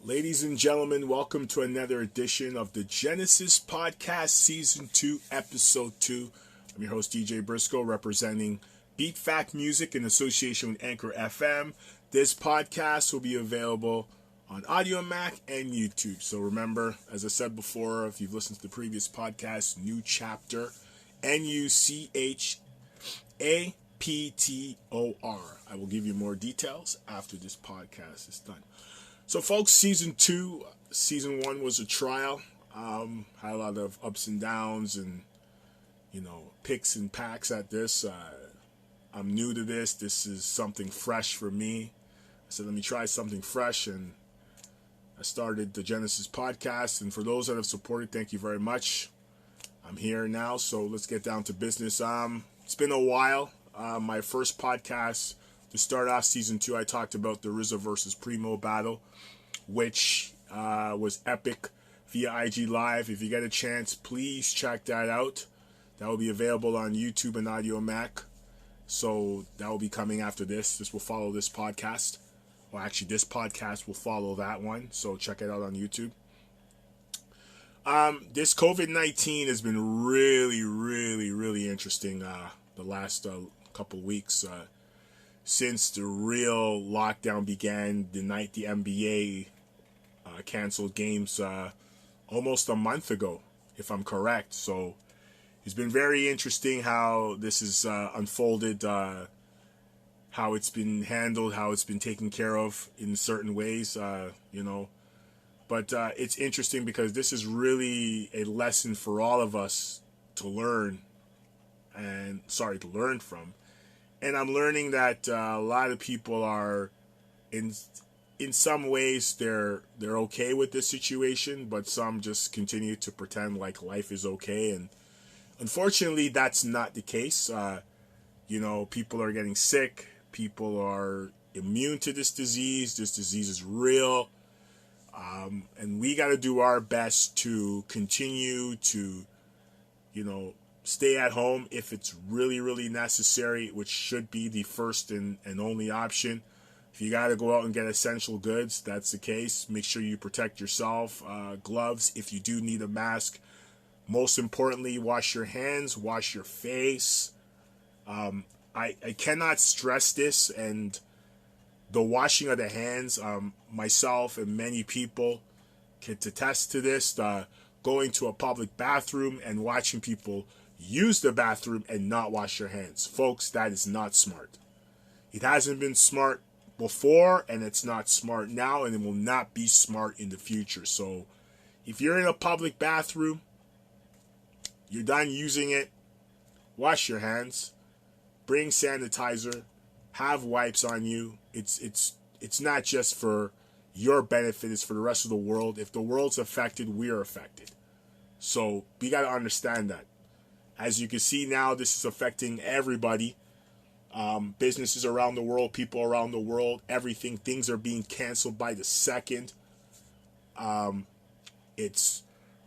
Ladies and gentlemen, welcome to another edition of the Genesis Podcast, Season 2, Episode 2. I'm your host, DJ Briscoe, representing Beat Fact Music in association with Anchor FM. This podcast will be available on Audio Mac and YouTube. So remember, as I said before, if you've listened to the previous podcast, new chapter, NUCHAPTOR. I will give you more details after this podcast is done. So, folks, Season 1 was a trial. Had a lot of ups and downs and, picks and packs at this. I'm new to this. This is something fresh for me. I said, let me try something fresh, and I started the Genesis Podcast. And for those that have supported, thank you very much. I'm here now, so let's get down to business. It's been a while. My first podcast, to start off Season 2, I talked about the RZA versus Primo battle, which was epic via IG Live. If you get a chance, please check that out. That will be available on YouTube and Audio Mac. So that will be coming after this. This will follow this podcast. Well, actually, this podcast will follow that one. So check it out on YouTube. This COVID-19 has been really interesting the last couple weeks. Since the real lockdown began, the night the NBA canceled games almost a month ago, if I'm correct. So it's been very interesting how this is unfolded, how it's been handled, how it's been taken care of in certain ways, But it's interesting because this is really a lesson for all of us to learn from. And I'm learning that a lot of people are, in some ways, they're okay with this situation, but some just continue to pretend like life is okay. And unfortunately, that's not the case. People are getting sick. People are immune to this disease. This disease is real. And we got to do our best to continue to, stay at home if it's really necessary, which should be the first and only option. If you got to go out and get essential goods, that's the case. Make sure you protect yourself. Gloves, if you do need a mask. Most importantly, wash your hands, wash your face. I cannot stress this, and the washing of the hands, myself and many people can attest to this. Going to a public bathroom and watching people use the bathroom and not wash your hands. Folks, that is not smart. It hasn't been smart before, and it's not smart now, and it will not be smart in the future. So if you're in a public bathroom, you're done using it, wash your hands, bring sanitizer, have wipes on you. It's not just for your benefit, it's for the rest of the world. If the world's affected, we're affected. So we got to understand that. As you can see now, this is affecting everybody. Businesses around the world, people around the world, everything. Things are being canceled by the second. It's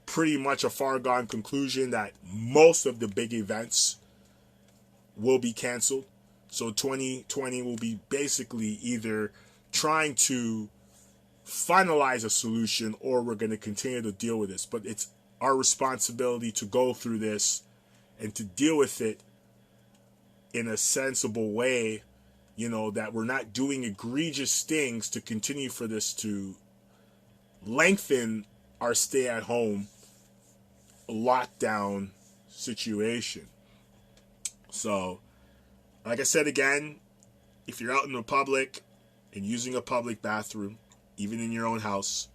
pretty much a far-gone conclusion that most of the big events will be canceled. So 2020 will be basically either trying to finalize a solution, or we're going to continue to deal with this. But it's our responsibility to go through this and to deal with it in a sensible way, that we're not doing egregious things to continue for this to lengthen our stay-at-home lockdown situation. So, like I said again, if you're out in the public and using a public bathroom, even in your own house,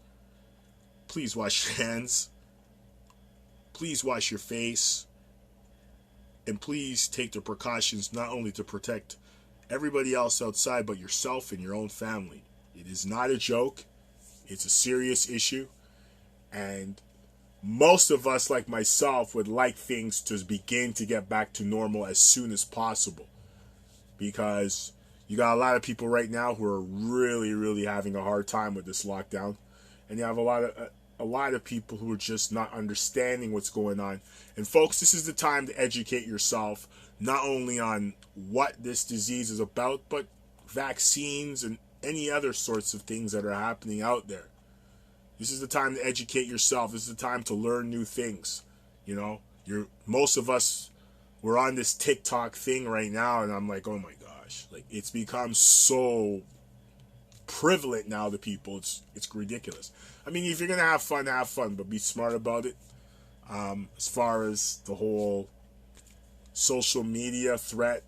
please wash your hands. Please wash your face. And please take the precautions not only to protect everybody else outside, but yourself and your own family. It is not a joke. It's a serious issue. And most of us, like myself, would like things to begin to get back to normal as soon as possible. Because you got a lot of people right now who are really having a hard time with this lockdown. And you have a lot of people who are just not understanding what's going on. And folks, this is the time to educate yourself, not only on what this disease is about, but vaccines and any other sorts of things that are happening out there. This is the time to educate yourself. This is the time to learn new things. You know, most of us, we're on this TikTok thing right now, and I'm like, oh my gosh, like it's become so prevalent now to people. It's ridiculous. I mean, if you're gonna have fun, but be smart about it. As far as the whole social media threat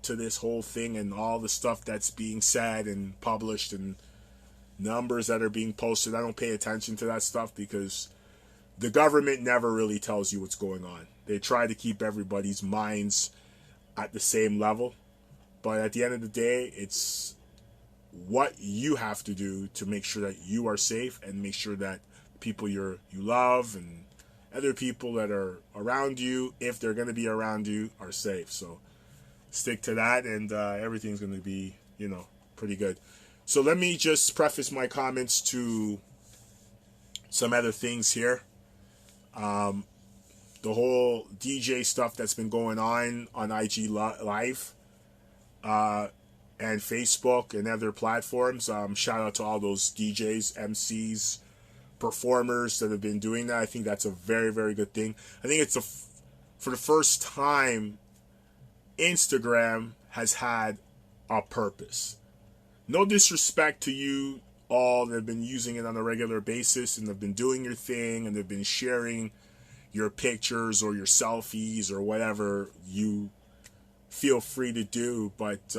to this whole thing and all the stuff that's being said and published and numbers that are being posted, I don't pay attention to that stuff because the government never really tells you what's going on. They try to keep everybody's minds at the same level, but at the end of the day, it's what you have to do to make sure that you are safe and make sure that people you love and other people that are around you, if they're going to be around you, are safe. So stick to that, and everything's going to be, pretty good. So let me just preface my comments to some other things here. The whole DJ stuff that's been going on IG Live and Facebook and other platforms. Shout out to all those DJs, MCs, performers that have been doing that. I think that's a very, very good thing. I think it's for the first time, Instagram has had a purpose. No disrespect to you all that have been using it on a regular basis and have been doing your thing and they've been sharing your pictures or your selfies or whatever you feel free to do. But,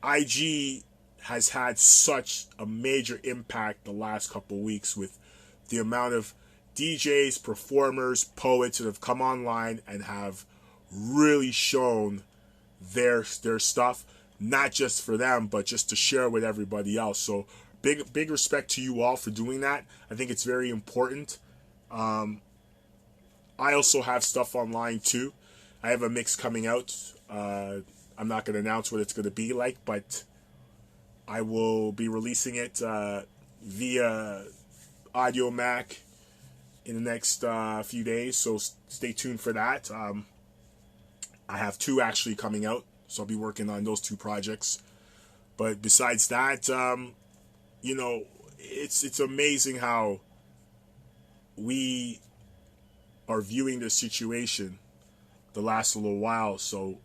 IG has had such a major impact the last couple weeks with the amount of DJs, performers, poets that have come online and have really shown their stuff, not just for them, but just to share with everybody else. So big respect to you all for doing that. I think it's very important. I also have stuff online too. I have a mix coming out. I'm not going to announce what it's going to be like, but I will be releasing it via Audio Mac in the next few days, so stay tuned for that. I have 2 actually coming out, so I'll be working on those 2 projects. But besides that, it's amazing how we are viewing this situation the last little while. So,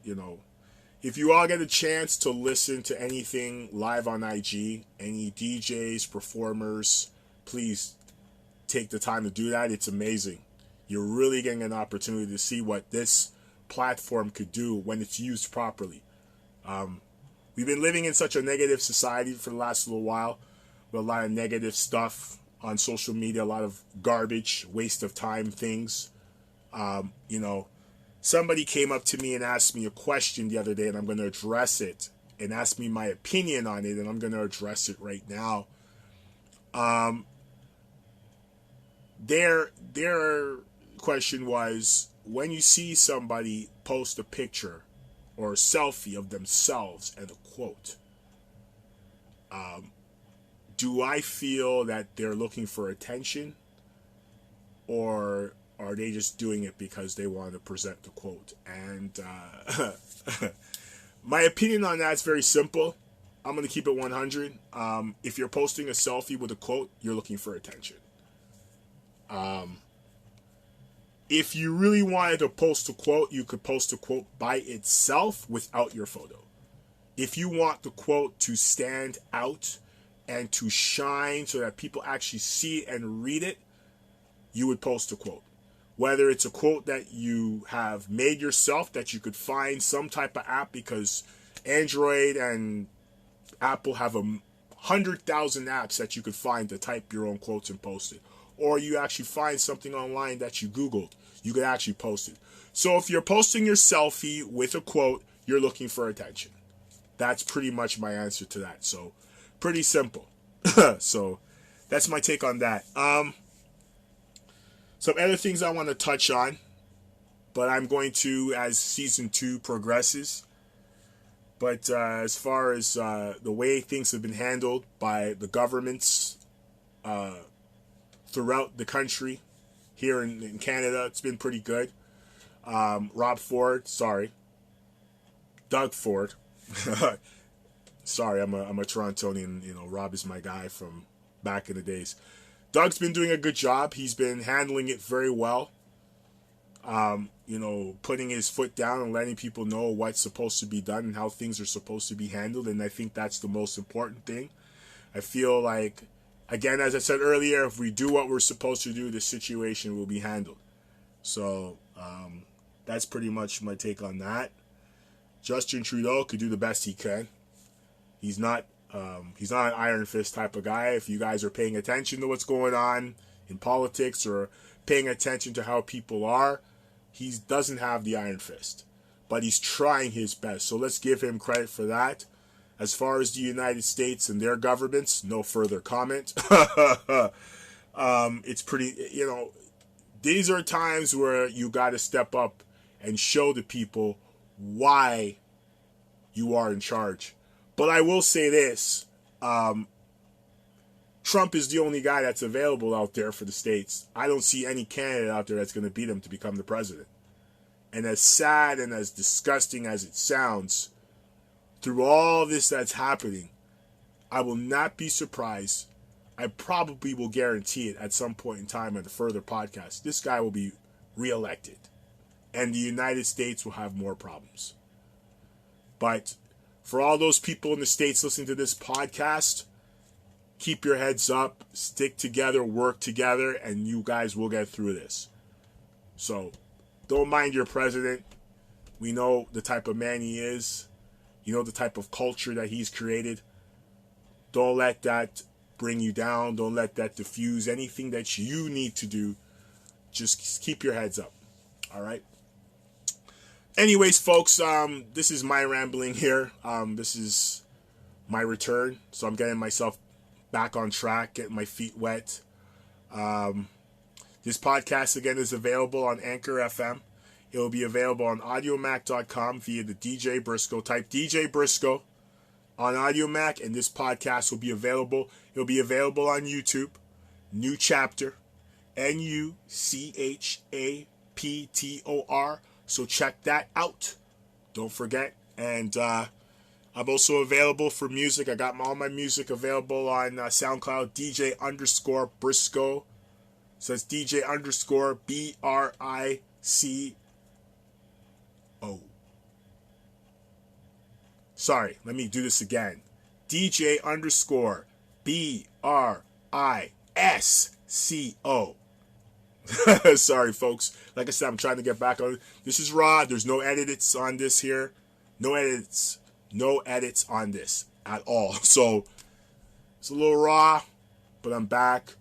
if you all get a chance to listen to anything live on IG, any DJs, performers, please take the time to do that. It's amazing. You're really getting an opportunity to see what this platform could do when it's used properly. We've been living in such a negative society for the last little while with a lot of negative stuff on social media, a lot of garbage, waste of time things. Somebody came up to me and asked me a question the other day, and I'm going to address it, and asked me my opinion on it, and I'm going to address it right now. Their question was, when you see somebody post a picture or a selfie of themselves and a quote, do I feel that they're looking for attention, or are they just doing it because they want to present the quote? And my opinion on that is very simple. I'm going to keep it 100. If you're posting a selfie with a quote, you're looking for attention. If you really wanted to post a quote, you could post a quote by itself without your photo. If you want the quote to stand out and to shine so that people actually see it and read it, you would post a quote. Whether it's a quote that you have made yourself, that you could find some type of app, because Android and Apple have 100,000 apps that you could find to type your own quotes and post it. Or you actually find something online that you Googled, you could actually post it. So if you're posting your selfie with a quote, you're looking for attention. That's pretty much my answer to that. So pretty simple. So that's my take on that. Some other things I want to touch on, but I'm going to as season 2 progresses. But as far as the way things have been handled by the governments throughout the country, here in Canada, it's been pretty good. Doug Ford Sorry, I'm a Torontonian. You know, Rob is my guy from back in the days. Doug's been doing a good job. He's been handling it very well. You know, putting his foot down and letting people know what's supposed to be done and how things are supposed to be handled. And I think that's the most important thing. I feel like, again, as I said earlier, if we do what we're supposed to do, the situation will be handled. So that's pretty much my take on that. Justin Trudeau could do the best he can. He's not an iron fist type of guy. If you guys are paying attention to what's going on in politics or paying attention to how people are, he doesn't have the iron fist. But he's trying his best. So let's give him credit for that. As far as the United States and their governments, no further comment. It's pretty, you know, these are times where you got to step up and show the people why you are in charge. But I will say this, Trump is the only guy that's available out there for the States. I don't see any candidate out there that's going to beat him to become the president. And as sad and as disgusting as it sounds, through all this that's happening, I will not be surprised. I probably will guarantee it at some point in time at a further podcast. This guy will be reelected. And the United States will have more problems. But for all those people in the States listening to this podcast, keep your heads up, stick together, work together, and you guys will get through this. So, don't mind your president. We know the type of man he is. You know the type of culture that he's created. Don't let that bring you down. Don't let that diffuse anything that you need to do. Just keep your heads up. All right? Anyways, folks, this is my rambling here. This is my return. So I'm getting myself back on track, getting my feet wet. This podcast, again, is available on Anchor FM. It will be available on audiomac.com via the DJ Briscoe. Type DJ Briscoe on AudioMac, and this podcast will be available. It will be available on YouTube. New chapter. NUCHAPTOR. So check that out. Don't forget. And I'm also available for music. I got all my music available on SoundCloud. DJ_Briscoe. So it's DJ_BRICO. Sorry, let me do this again. DJ_BRISCO. Sorry, folks. Like I said, I'm trying to get back on it. This is raw. There's no edits on this here. No edits on this at all. So it's a little raw, but I'm back.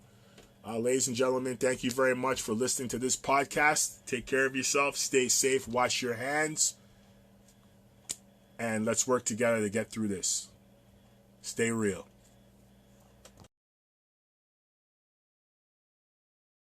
Ladies and gentlemen, thank you very much for listening to this podcast. Take care of yourself. Stay safe. Wash your hands. And let's work together to get through this. Stay real.